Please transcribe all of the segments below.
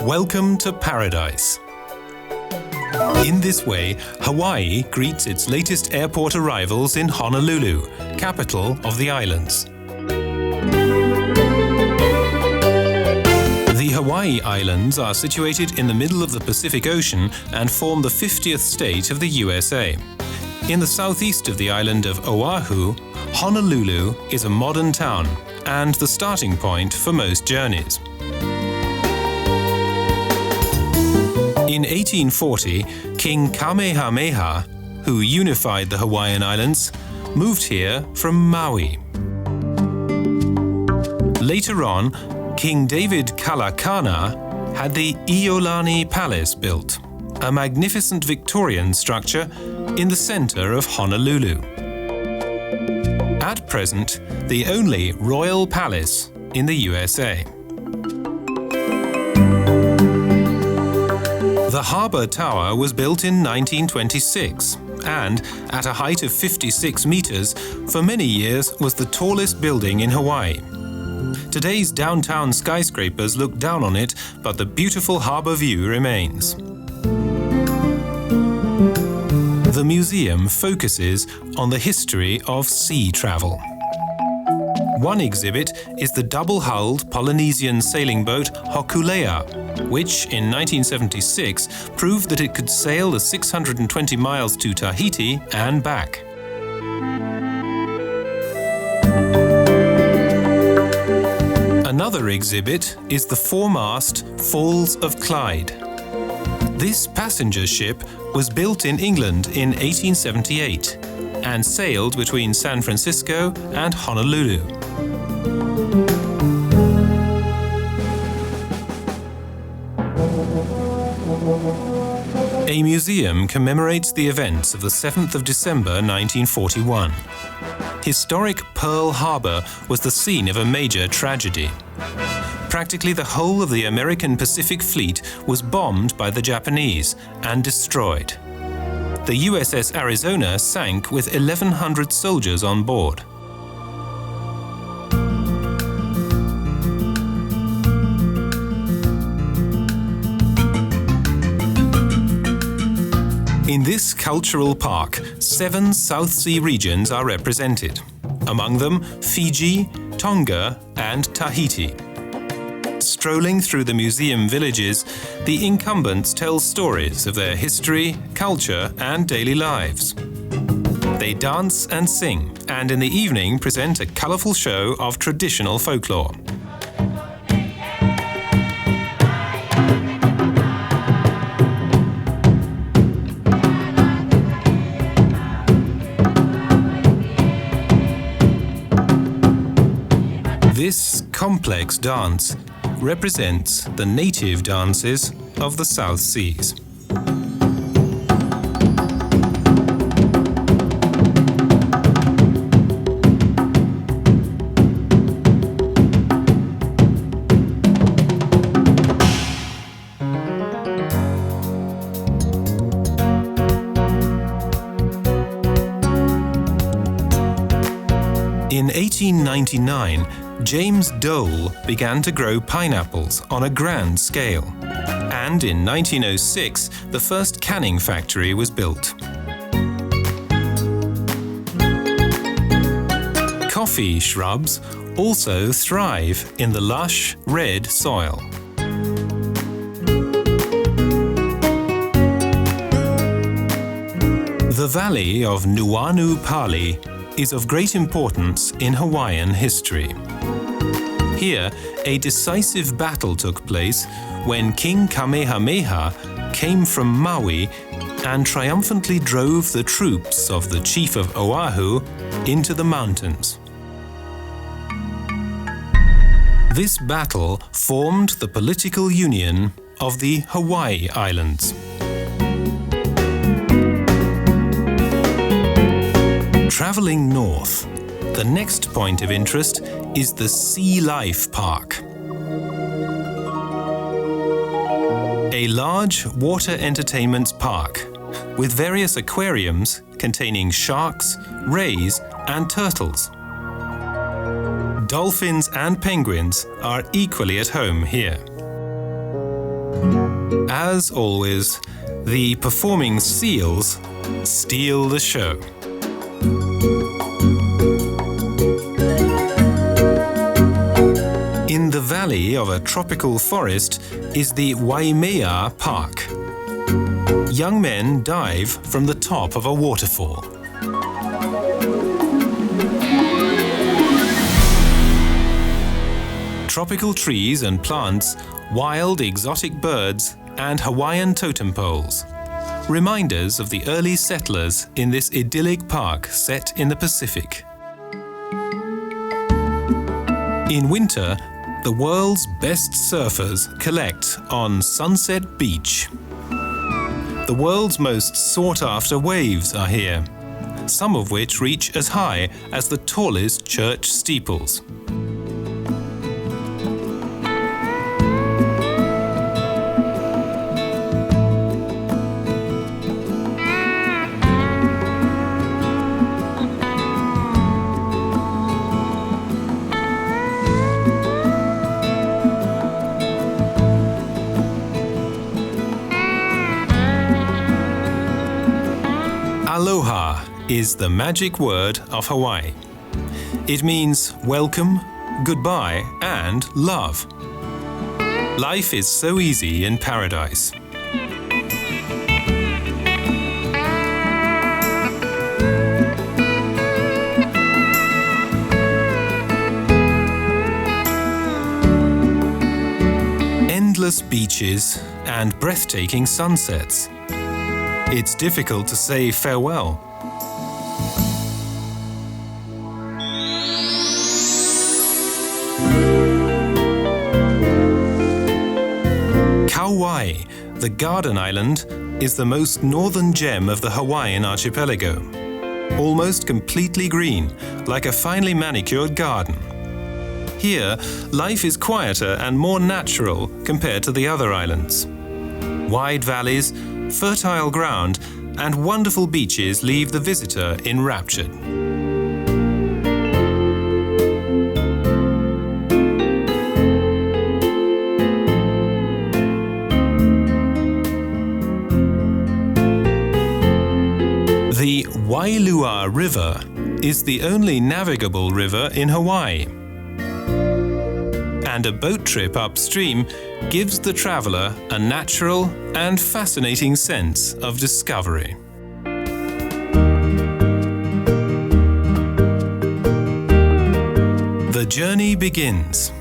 Welcome to paradise. In this way, Hawaii greets its latest airport arrivals in Honolulu, capital of the islands. The Hawaii Islands are situated in the middle of the Pacific Ocean and form the 50th state of the USA. In the southeast of the island of Oahu, Honolulu is a modern town and the starting point for most journeys. In 1840, King Kamehameha, who unified the Hawaiian Islands, moved here from Maui. Later on, King David Kalakana had the Iolani Palace built, a magnificent Victorian structure in the center of Honolulu. At present, the only royal palace in the USA. The Harbour Tower was built in 1926 and, at a height of 56 meters, for many years was the tallest building in Hawaii. Today's downtown skyscrapers look down on it, but the beautiful harbour view remains. The museum focuses on the history of sea travel. One exhibit is the double-hulled Polynesian sailing boat Hokulea, which in 1976 proved that it could sail the 620 miles to Tahiti and back. Another exhibit is the four-mast Falls of Clyde. This passenger ship was built in England in 1878 and sailed between San Francisco and Honolulu. A museum commemorates the events of the 7th of December 1941. Historic Pearl Harbor was the scene of a major tragedy. Practically the whole of the American Pacific Fleet was bombed by the Japanese and destroyed. The USS Arizona sank with 1,100 soldiers on board. In this cultural park, 7 South Sea regions are represented. Among them, Fiji, Tonga, and Tahiti. Strolling through the museum villages, the incumbents tell stories of their history, culture, and daily lives. They dance and sing, and in the evening present a colourful show of traditional folklore. This complex dance represents the native dances of the South Seas. In 1899, James Dole began to grow pineapples on a grand scale. And in 1906, the first canning factory was built. Coffee shrubs also thrive in the lush, red soil. The valley of Nuuanu-Pali is of great importance in Hawaiian history. Here, a decisive battle took place when King Kamehameha came from Maui and triumphantly drove the troops of the chief of Oahu into the mountains. This battle formed the political union of the Hawaii Islands. Traveling north, the next point of interest is the Sea Life Park. A large water entertainments park with various aquariums containing sharks, rays, and turtles. Dolphins and penguins are equally at home here. As always, the performing seals steal the show. In the valley of a tropical forest is the Waimea Park. Young men dive from the top of a waterfall. Tropical trees and plants, wild exotic birds, and Hawaiian totem poles. Reminders of the early settlers in this idyllic park set in the Pacific. In winter, the world's best surfers collect on Sunset Beach. The world's most sought-after waves are here, some of which reach as high as the tallest church steeples. Aloha is the magic word of Hawaii. It means welcome, goodbye, and love. Life is so easy in paradise. Endless beaches and breathtaking sunsets. It's difficult to say farewell. Kauai, the garden island, is the most northern gem of the Hawaiian archipelago. Almost completely green, like a finely manicured garden. Here, life is quieter and more natural compared to the other islands. Wide valleys, fertile ground, and wonderful beaches leave the visitor enraptured. The Wailua River is the only navigable river in Hawaii. And a boat trip upstream gives the traveler a natural and fascinating sense of discovery. The journey begins.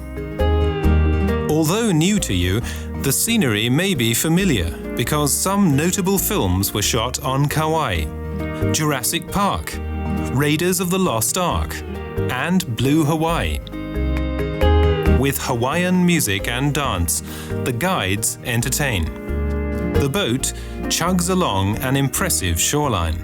Although new to you, the scenery may be familiar because some notable films were shot on Kauai: Jurassic Park, Raiders of the Lost Ark, and Blue Hawaii. With Hawaiian music and dance, the guides entertain. The boat chugs along an impressive shoreline.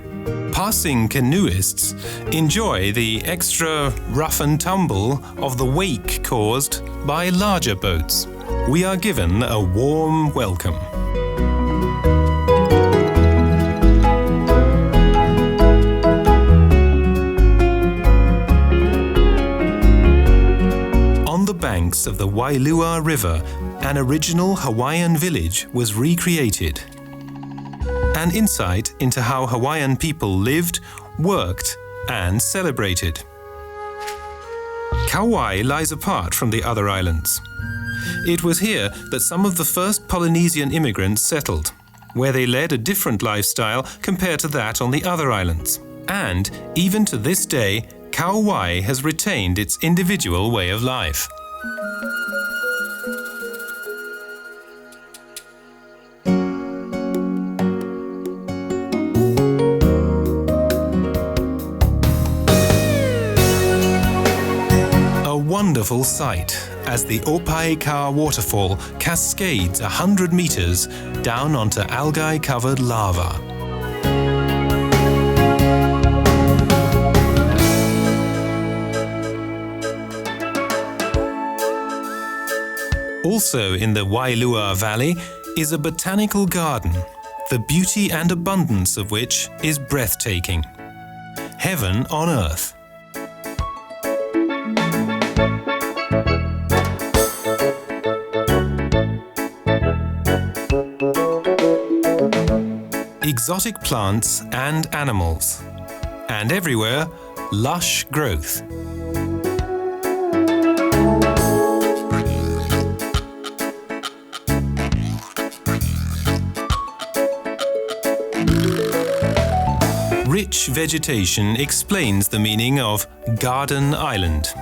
Passing canoeists enjoy the extra rough and tumble of the wake caused by larger boats. We are given a warm welcome. Banks of the Wailua River, an original Hawaiian village was recreated. An insight into how Hawaiian people lived, worked, and celebrated. Kauai lies apart from the other islands. It was here that some of the first Polynesian immigrants settled, where they led a different lifestyle compared to that on the other islands. And even to this day, Kauai has retained its individual way of life. Wonderful sight as the Opaeka waterfall cascades 100 meters down onto algae-covered lava. Also in the Wailua Valley is a botanical garden, the beauty and abundance of which is breathtaking. Heaven on earth. exotic plants and animals, and everywhere, lush growth. Rich vegetation explains the meaning of Garden Island.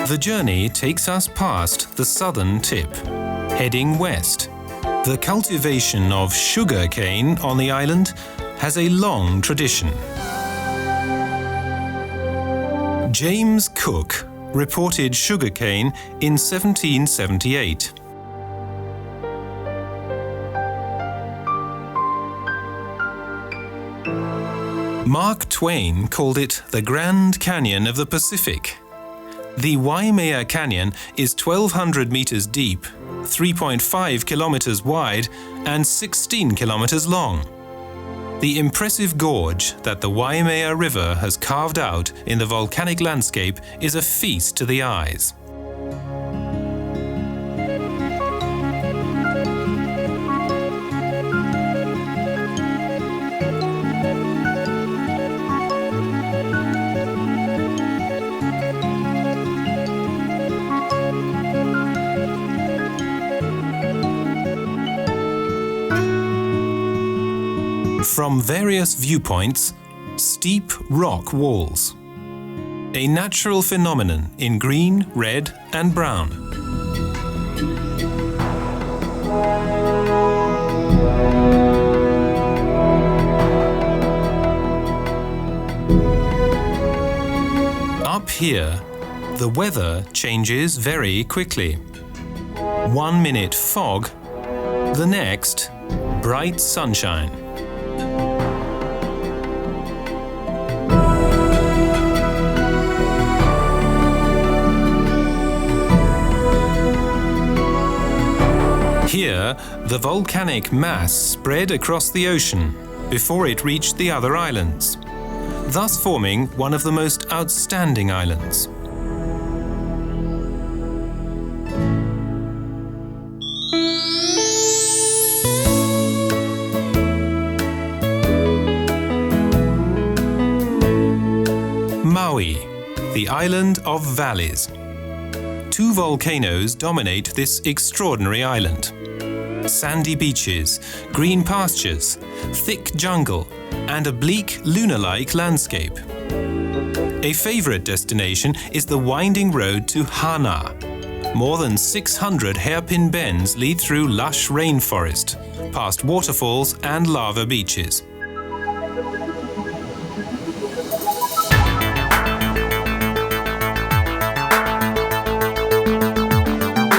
The journey takes us past the southern tip, heading west. The cultivation of sugar cane on the island has a long tradition. James Cook reported sugar cane in 1778. Mark Twain called it the Grand Canyon of the Pacific. The Waimea Canyon is 1,200 meters deep, 3.5 kilometers wide, and 16 kilometers long. The impressive gorge that the Waimea River has carved out in the volcanic landscape is a feast to the eyes. From various viewpoints, steep rock walls. A natural phenomenon in green, red, and brown. Up here, the weather changes very quickly. 1 minute fog, the next, bright sunshine. Here, the volcanic mass spread across the ocean before it reached the other islands, thus forming one of the most outstanding islands. Maui, the island of valleys. 2 volcanoes dominate this extraordinary island. Sandy beaches, green pastures, thick jungle, and a bleak lunar-like landscape. A favorite destination is the winding road to Hana. More than 600 hairpin bends lead through lush rainforest, past waterfalls and lava beaches.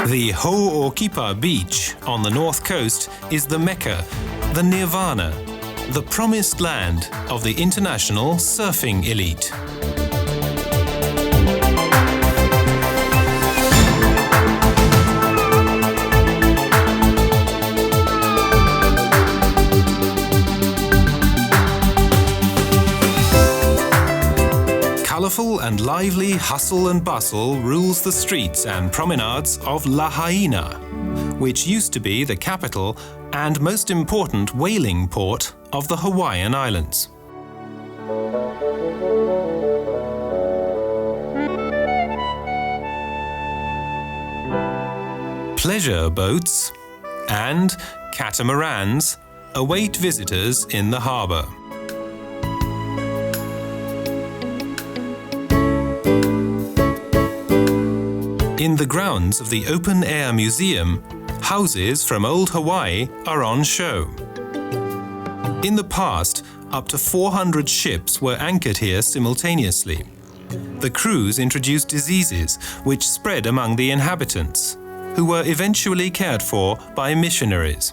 The Ho'okipa beach on the north coast is the Mecca, the Nirvana, the promised land of the international surfing elite. Colourful and lively hustle and bustle rules the streets and promenades of Lahaina, which used to be the capital and most important whaling port of the Hawaiian Islands. Pleasure boats and catamarans await visitors in the harbour. In the grounds of the open-air museum, houses from old Hawaii are on show. In the past, up to 400 ships were anchored here simultaneously. The crews introduced diseases which spread among the inhabitants, who were eventually cared for by missionaries.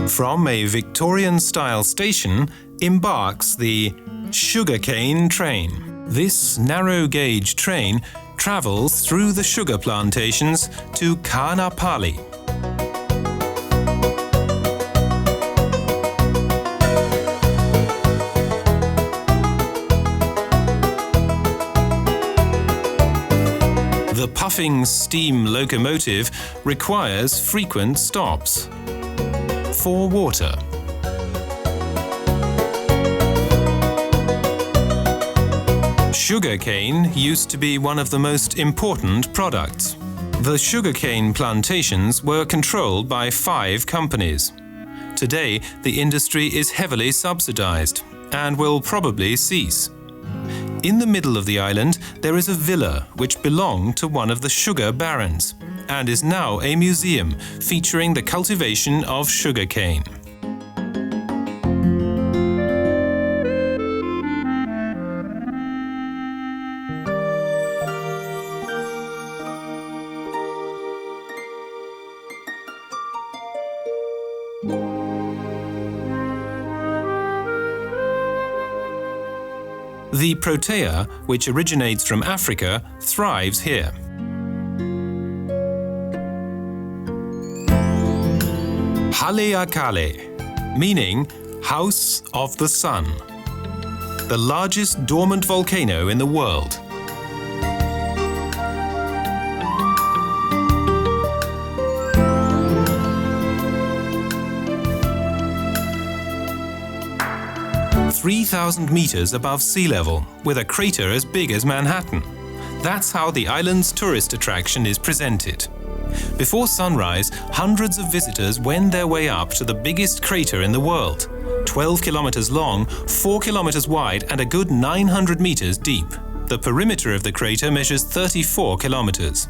From a Victorian-style station embarks the sugarcane train. This narrow-gauge train travels through the sugar plantations to Kaanapali. The puffing steam locomotive requires frequent stops for water. Sugarcane used to be one of the most important products. The sugarcane plantations were controlled by 5 companies. Today, the industry is heavily subsidized and will probably cease. In the middle of the island, there is a villa which belonged to one of the sugar barons and is now a museum featuring the cultivation of sugarcane. The protea, which originates from Africa, thrives here. Haleakala, meaning House of the Sun, the largest dormant volcano in the world. (3,000 meters above sea level, with a crater as big as Manhattan. That's how the island's tourist attraction is presented. Before sunrise, hundreds of visitors wend their way up to the biggest crater in the world, 12 kilometers long, 4 kilometers wide, and a good 900 meters deep. The perimeter of the crater measures 34 kilometers.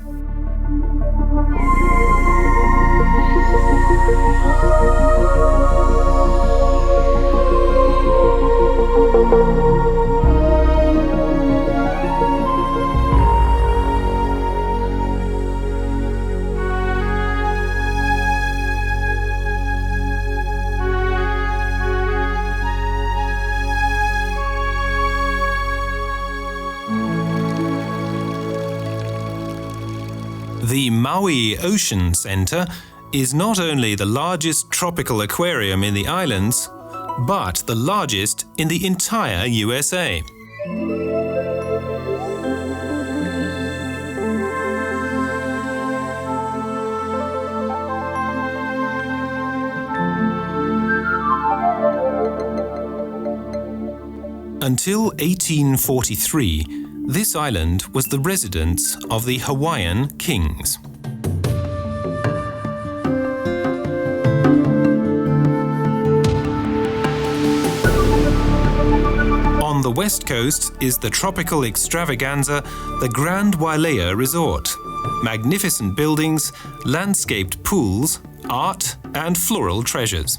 The Maui Ocean Center is not only the largest tropical aquarium in the islands, but the largest in the entire USA. Until 1843, this island was the residence of the Hawaiian kings. On the west coast is the tropical extravaganza, the Grand Wailua Resort. Magnificent buildings, landscaped pools, art and floral treasures.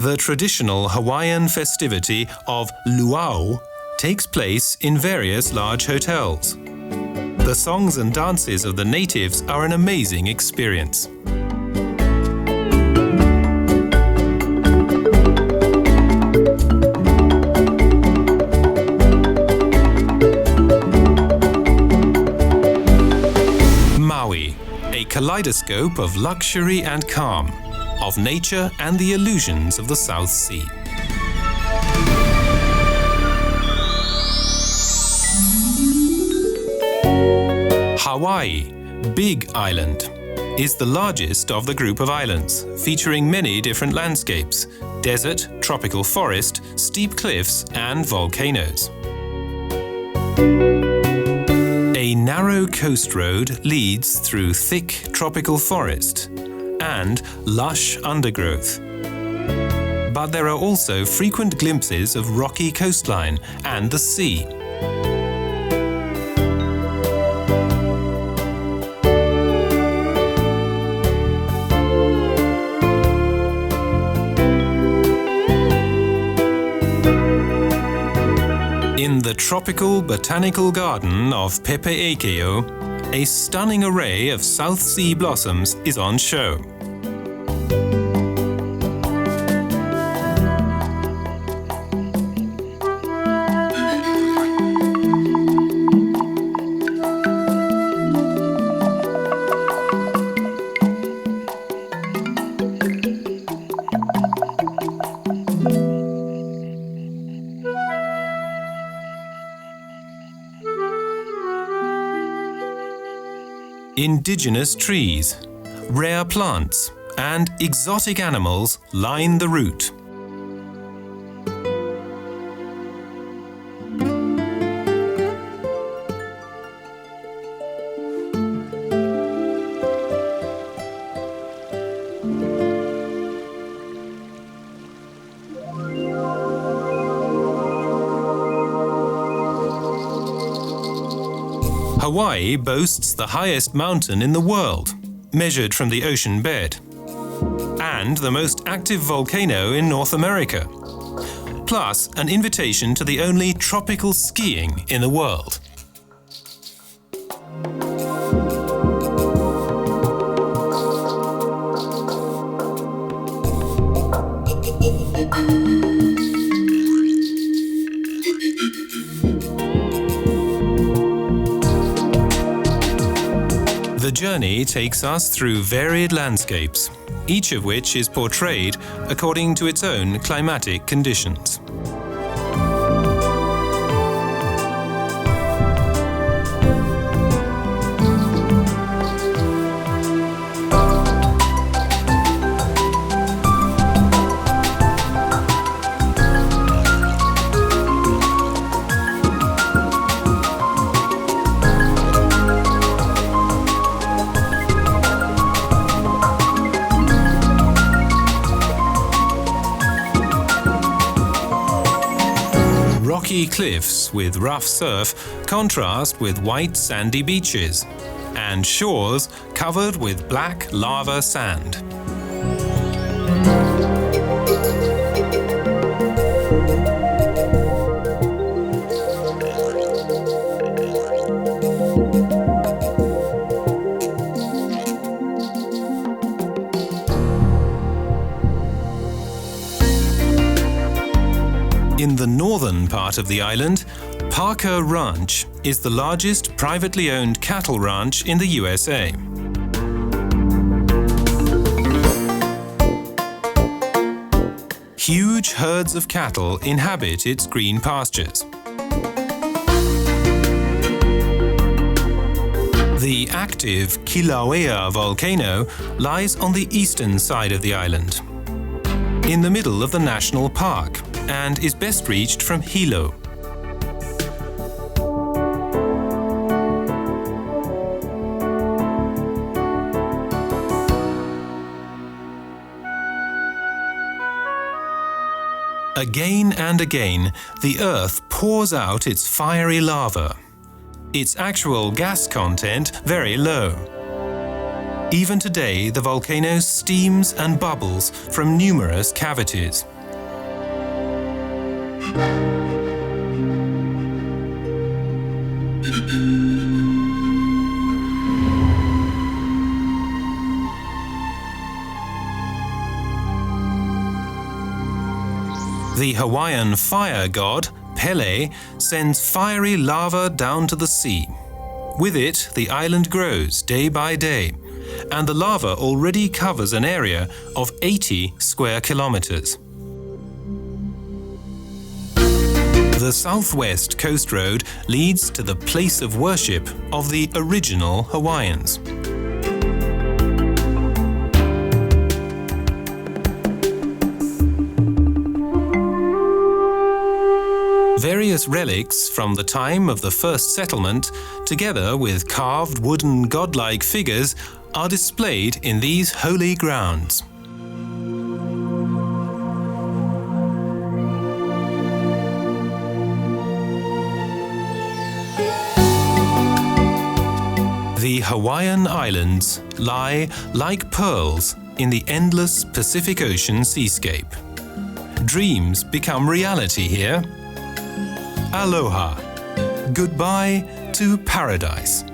The traditional Hawaiian festivity of luau takes place in various large hotels. The songs and dances of the natives are an amazing experience. Maui, a kaleidoscope of luxury and calm, of nature and the illusions of the South Sea. Hawaii, Big Island, is the largest of the group of islands, featuring many different landscapes: desert, tropical forest, steep cliffs, and volcanoes. A narrow coast road leads through thick tropical forest and lush undergrowth. But there are also frequent glimpses of rocky coastline and the sea. In the tropical botanical garden of Pepe'ekeo, a stunning array of South Sea blossoms is on show. Indigenous trees, rare plants, and exotic animals line the route. Hawaii boasts the highest mountain in the world, measured from the ocean bed, and the most active volcano in North America, plus an invitation to the only tropical skiing in the world. The journey takes us through varied landscapes, each of which is portrayed according to its own climatic conditions. Rocky cliffs with rough surf contrast with white sandy beaches, and shores covered with black lava sand. In the northern part of the island, Parker Ranch is the largest privately owned cattle ranch in the USA. Huge herds of cattle inhabit its green pastures. The active Kilauea volcano lies on the eastern side of the island, in the middle of the national park, and is best reached from Hilo. Again and again, the Earth pours out its fiery lava, its actual gas content very low. Even today, the volcano steams and bubbles from numerous cavities. The Hawaiian fire god, Pele, sends fiery lava down to the sea. With it, the island grows day by day, and the lava already covers an area of 80 square kilometers. The southwest coast road leads to the place of worship of the original Hawaiians. Various relics from the time of the first settlement, together with carved wooden godlike figures, are displayed in these holy grounds. The Hawaiian Islands lie like pearls in the endless Pacific Ocean seascape. Dreams become reality here. Aloha. Goodbye to paradise.